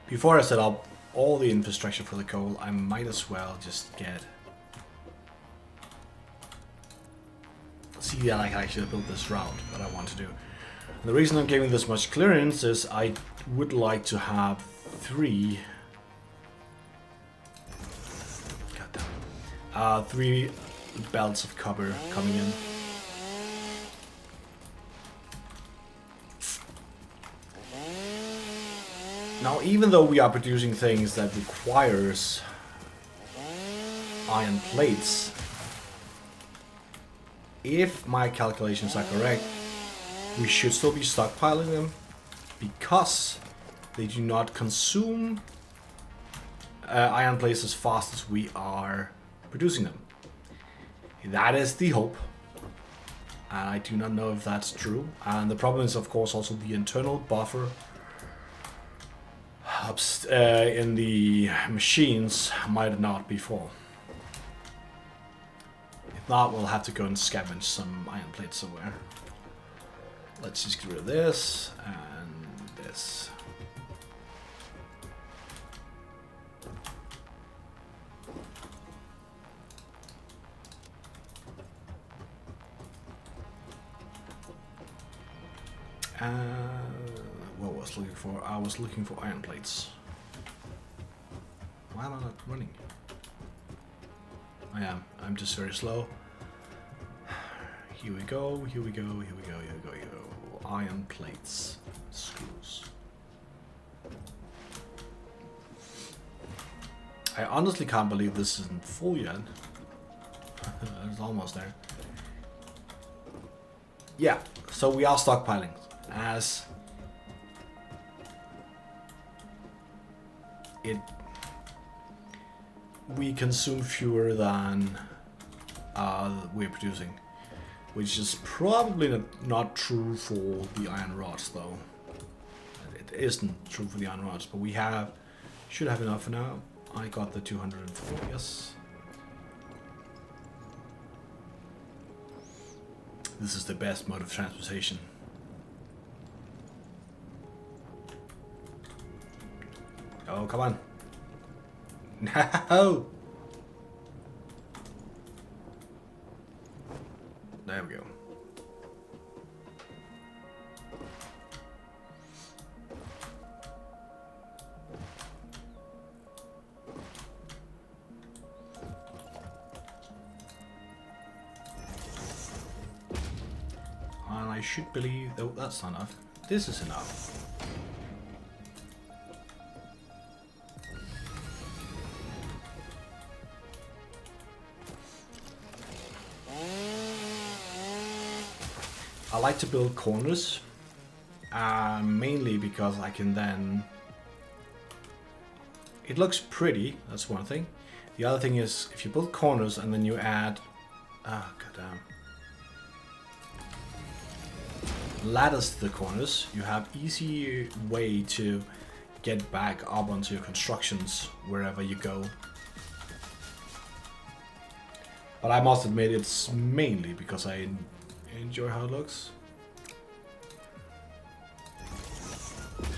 Before I set up all the infrastructure for the coal, I might as well just get. See that I can actually build this route that I want to do. And the reason I'm giving this much clearance is I would like to have 3 belts of copper coming in. Now, even though we are producing things that requires iron plates, if my calculations are correct, we should still be stockpiling them because they do not consume iron plates as fast as we are producing them. That is the hope. And I do not know if that's true. And the problem is, of course, also the internal buffer in the machines might not be full. If not, we'll have to go and scavenge some iron plates somewhere. Let's just get rid of this and this. What was I looking for? I was looking for iron plates. Why am I not running? I am. I'm just very slow. Here we go, here we go, here we go, here we go, here we go. Iron plates. Screws. I honestly can't believe this isn't full yet. It's almost there. Yeah, so we are stockpiling. As we consume fewer than we're producing, which is probably not true for the iron rods, though. It isn't true for the iron rods, but we should have enough for now. I got the 204, yes. This is the best mode of transportation. Oh, come on. No! There we go. And I should believe... Oh, that's not enough. This is enough. I like to build corners, mainly because I can then... It looks pretty, that's one thing. The other thing is, if you build corners and then you add... Ah, goddamn. Ladders to the corners, you have easy way to get back up onto your constructions wherever you go. But I must admit, it's mainly because I enjoy how it looks.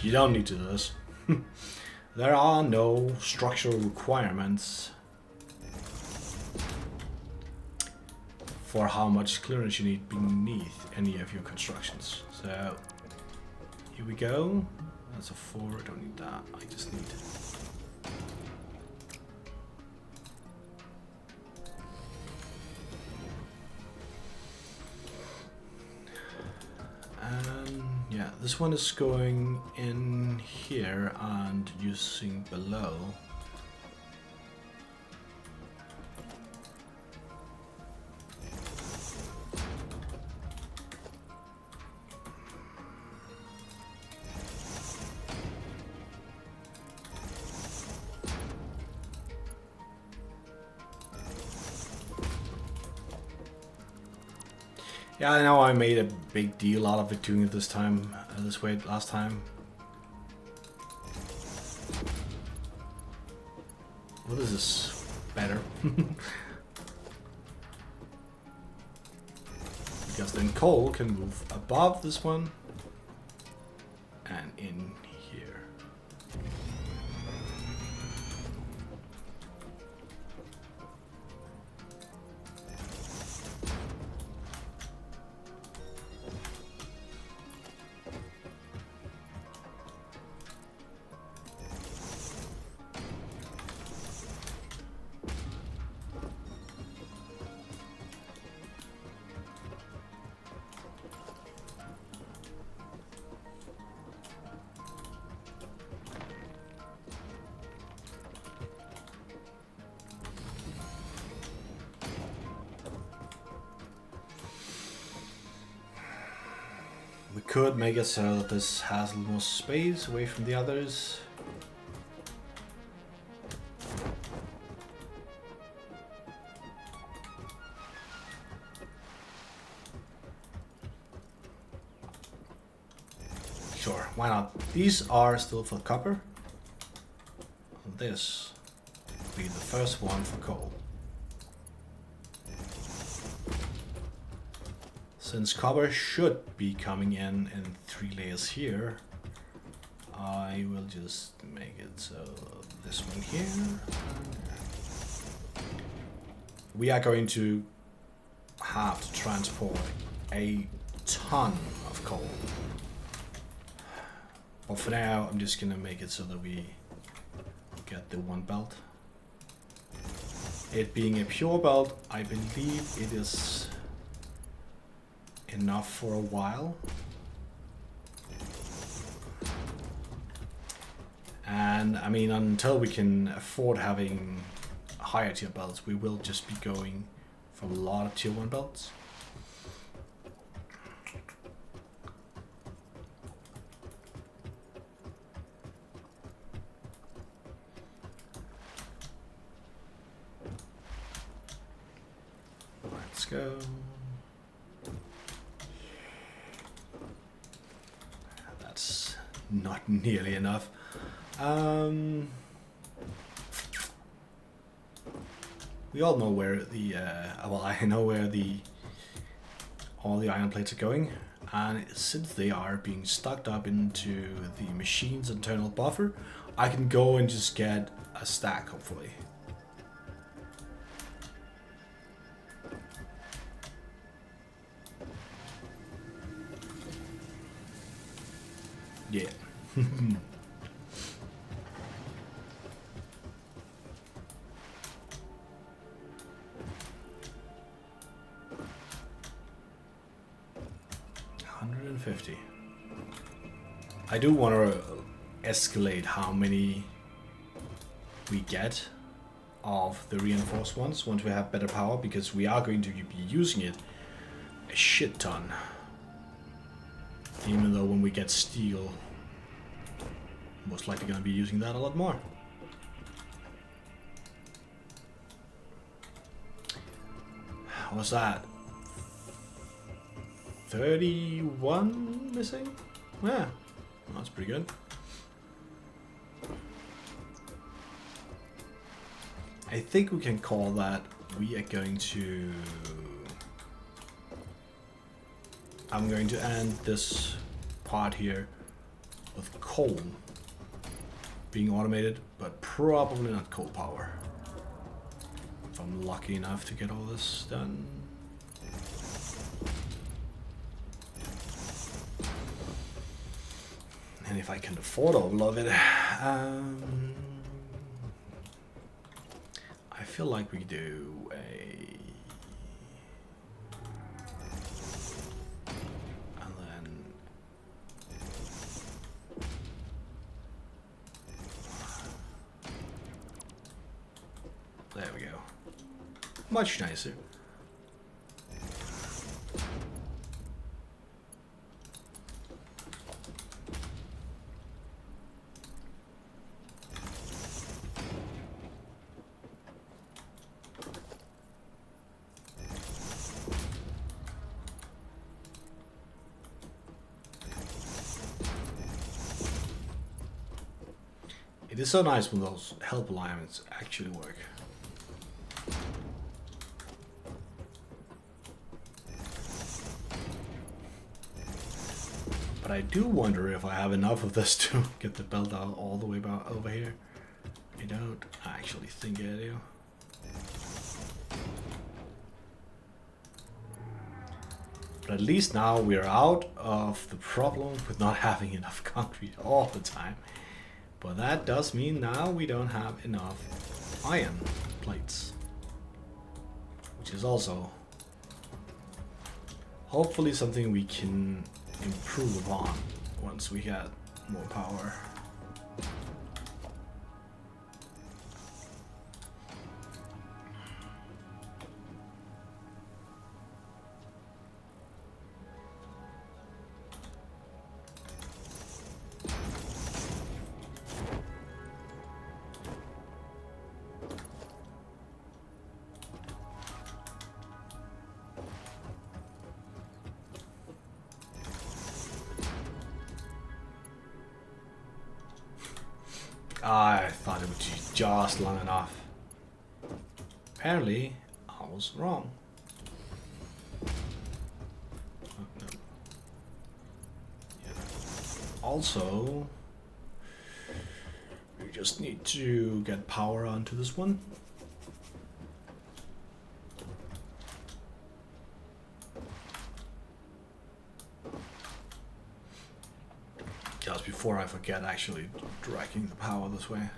You don't need to do this. There are no structural requirements for how much clearance you need beneath any of your constructions. So here we go. That's a 4, I don't need that, I just need... Yeah, this one is going in here and using below. Yeah, I know I made a big deal out of it doing it this time, this way last time. What is this? Better. Because then coal can move above this one and in here. We could make it so that this has a little more space away from the others. Sure, why not? These are still for copper. This will be the first one for coal. Since copper should be coming in 3 layers here, I will just make it so this one here. We are going to have to transport a ton of coal. But for now, I'm just gonna make it so that we get the one belt. It being a pure belt, I believe it is enough for a while. And I mean, until we can afford having higher tier belts, we will just be going for a lot of tier 1 belts. Let's go. That's not nearly enough. We all know where the well, I know where all the iron plates are going, and since they are being stocked up into the machine's internal buffer, I can go and just get a stack, hopefully. Yeah. $150. I do want to escalate how many we get of the reinforced ones once we have better power, because we are going to be using it a shit ton. Even though when we get steel, most likely going to be using that a lot more. What's that? 31 missing? Yeah, that's pretty good. I think we can call that we are going to... I'm going to end this part here with coal being automated, but probably not coal power. If I'm lucky enough to get all this done. And if I can afford all of it. I feel like we do a... And then... There we go. Much nicer. It is so nice when those help alignments actually work. But I do wonder if I have enough of this to get the belt out all the way about over here. I don't actually think I do. But at least now we're out of the problem with not having enough concrete all the time. But that does mean now we don't have enough iron plates. Which is also hopefully something we can improve upon once we get more power. I thought it would be just long enough. Apparently, I was wrong. Oh, no. Yeah. Also, we just need to get power onto this one. Just before I forget actually dragging the power this way.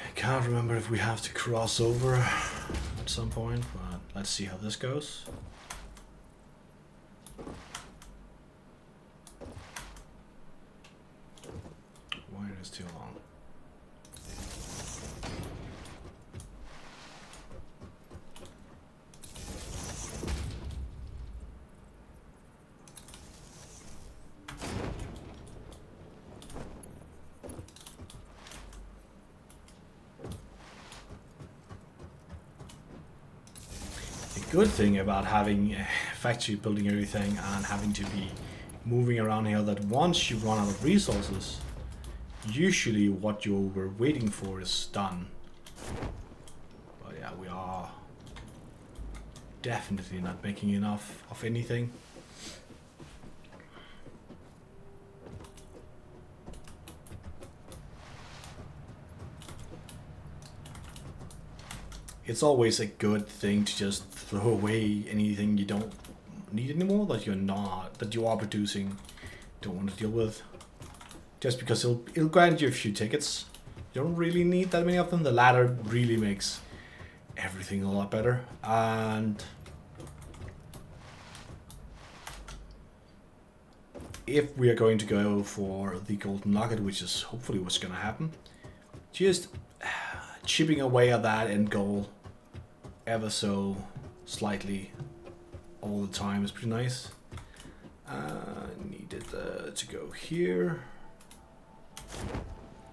I can't remember if we have to cross over at some point, but let's see how this goes. Wire is too long. good thing about having a factory building everything and having to be moving around here, that once you run out of resources, usually what you were waiting for is done. But yeah, we are definitely not making enough of anything. It's always a good thing to just throw away anything you don't need anymore, that you are producing, don't want to deal with. Just because it'll grant you a few tickets. You don't really need that many of them. The ladder really makes everything a lot better. And if we are going to go for the golden nugget, which is hopefully what's going to happen, just chipping away at that end goal ever so slightly all the time is pretty nice. Needed to go here.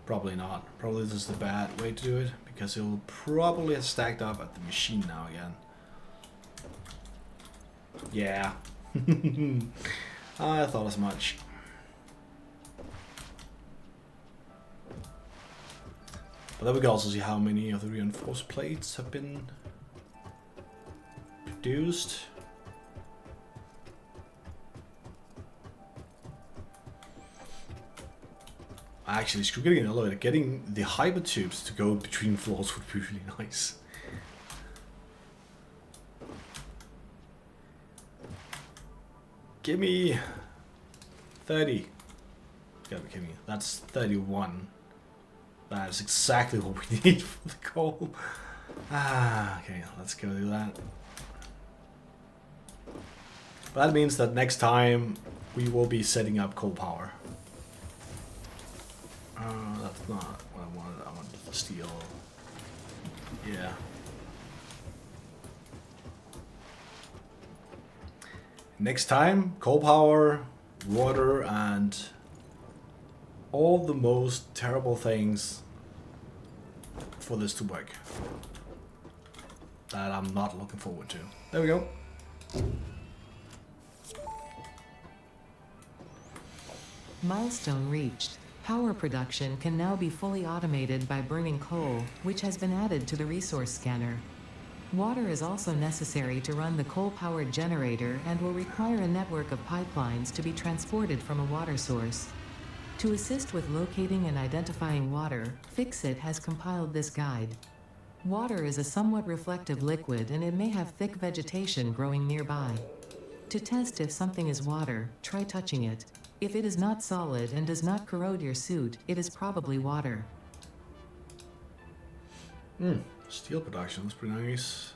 Probably not. Probably this is the bad way to do it, because it will probably have stacked up at the machine now again. Yeah. I thought as much. But then we can also see how many of the reinforced plates have been produced. Actually, screw getting an elevator. Getting the hyper tubes to go between floors would be really nice. Give me 30. You gotta be kidding me. That's 31. That is exactly what we need for the coal. Okay, let's go do that. But that means that next time we will be setting up coal power. That's not what I wanted. I wanted the steel. Yeah. Next time, coal power, water, and all the most terrible things for this to work. That I'm not looking forward to. There we go. Milestone reached. Power production can now be fully automated by burning coal, which has been added to the resource scanner. Water is also necessary to run the coal-powered generator and will require a network of pipelines to be transported from a water source. To assist with locating and identifying water, Fixit has compiled this guide. Water is a somewhat reflective liquid and it may have thick vegetation growing nearby. To test if something is water, try touching it. If it is not solid and does not corrode your suit, it is probably water. Steel production is pretty nice.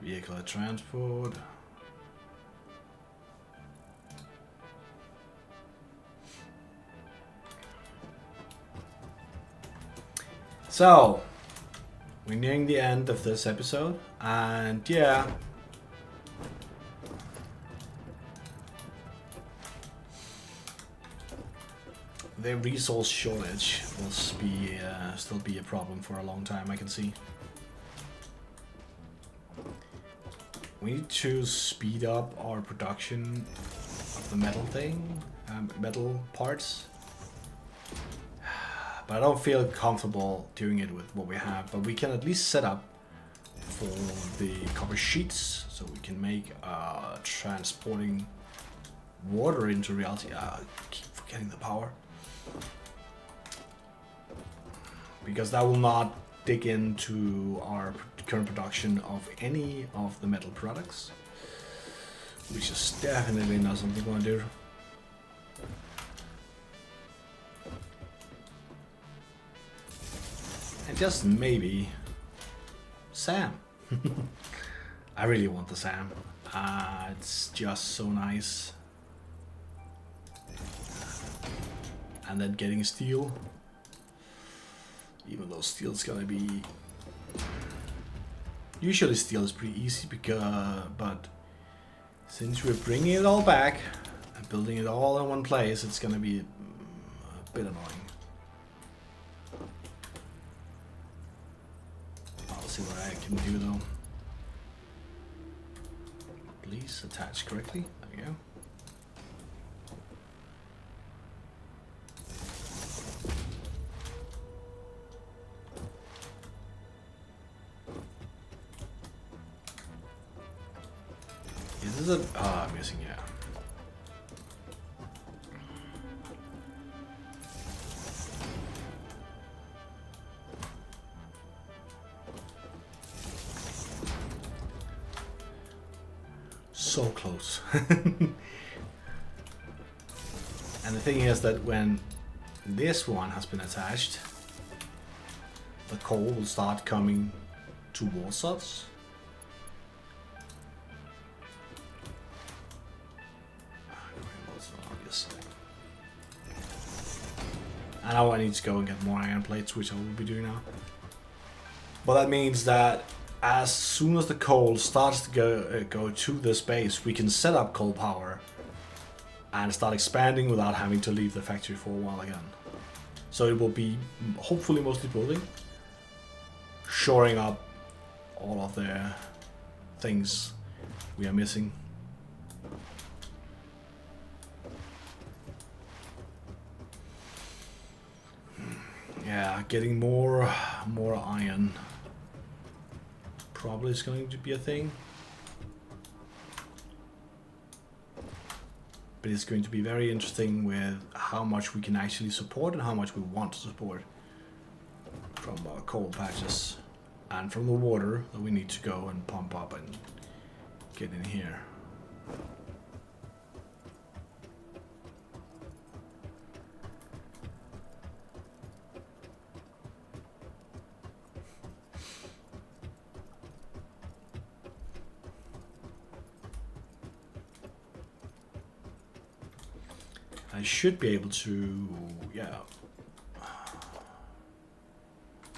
Vehicular transport. So, we're nearing the end of this episode, and yeah. The resource shortage will still be a problem for a long time, I can see. We need to speed up our production of the metal thing, metal parts. But I don't feel comfortable doing it with what we have. But we can at least set up for the copper sheets, so we can make transporting water into reality. I keep forgetting the power. Because that will not dig into our current production of any of the metal products, which is definitely not something we want to do. And just maybe Sam. I really want the Sam. It's just so nice. And then getting steel. Even though steel's gonna be... Usually steel is pretty easy, but since we're bringing it all back and building it all in one place, it's gonna be a bit annoying. I'll see what I can do though. Please attach correctly. There we go. Is this a... Ah, I'm missing, yeah. So close. And the thing is that when this one has been attached, the coal will start coming towards us. And now I need to go and get more iron plates, which I will be doing now. But that means that as soon as the coal starts to go to this base, we can set up coal power and start expanding without having to leave the factory for a while again. So it will be hopefully mostly building, shoring up all of the things we are missing. Yeah, getting more iron probably is going to be a thing. But it's going to be very interesting with how much we can actually support and how much we want to support from our coal patches and from the water that we need to go and pump up and get in here. I should be able to, yeah,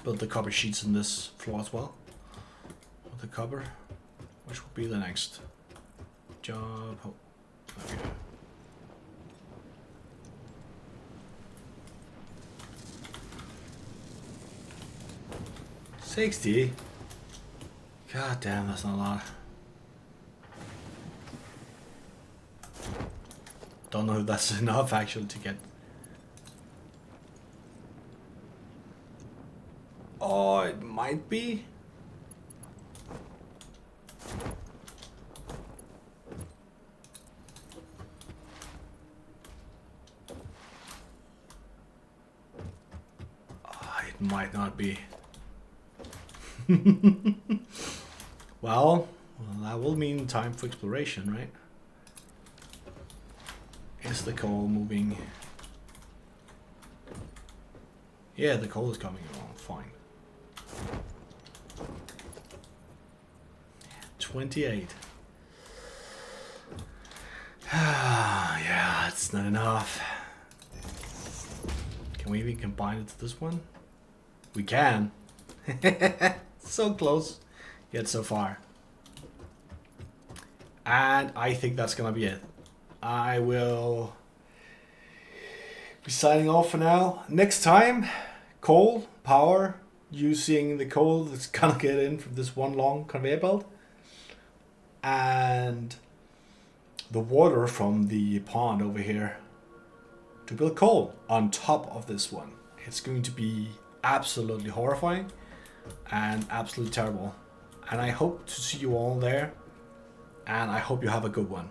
build the copper sheets in this floor as well. With the copper, which will be the next job. Oh, there we go. $60. God damn, that's not a lot. Don't know if that's enough actually to get. Oh, it might be. Oh, it might not be. Well, that will mean time for exploration, right? Is the coal moving? Yeah, the coal is coming along, fine. 28. Yeah, it's not enough. Can we even combine it to this one? We can. So close, yet so far. And I think that's gonna be it. I will be signing off for now. Next time, coal power using the coal that's gonna get in from this one long conveyor belt, and the water from the pond over here to build coal on top of this one. It's going to be absolutely horrifying and absolutely terrible. And I hope to see you all there, and I hope you have a good one.